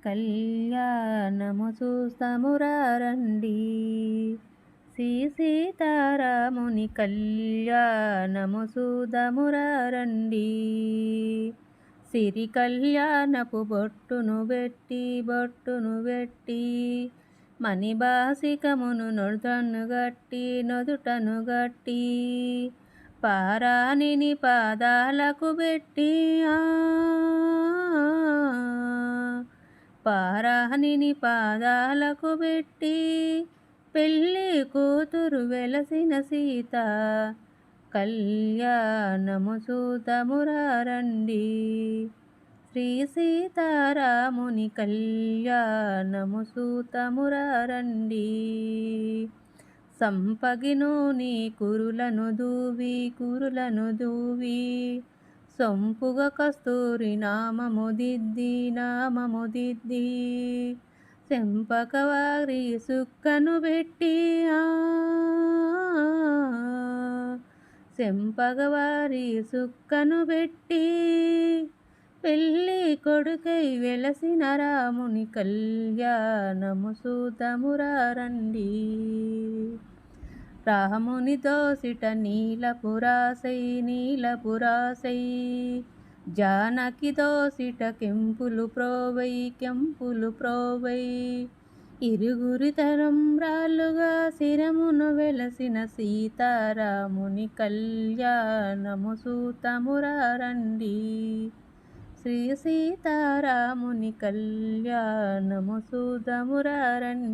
కళ్యాణము చూస్తామురా రండి. శ్రీ సీతారాముని కళ్యాణము చూదమురా రండి. సిరి కళ్యాణపు బొట్టును పెట్టి మణిబాసికమును నొదుటను గట్టి పారాణిని పాదాలకు పెట్టి పారాణిని పాదాలకు పెట్టి పెళ్ళి కూతురు వెలసిన సీత కళ్యాణము చూతమురా రండి. శ్రీ సీతారాముని కళ్యాణము చూతమురా రండి. సంపగినోని కురులను దూవి సొంపుగ కస్తూరి నామము దిద్ది చెంపకవారి సుక్కను పెట్టి చెంపగవారి సుక్కను పెట్టి పెళ్ళి కొడుకై వెలసిన రాముని కళ్యాణము చూతమురా రండి. రాముని దోసిట నీలపురాసై జానకి దోసిట కెంపులు ప్రోవై ఇరుగురి తరంబ్రాలుగా శిరమును వెలసిన సీతారాముని కళ్యాణము చూతమురా రండి. శ్రీ సీతారాముని కళ్యాణము చూదమురా రండి.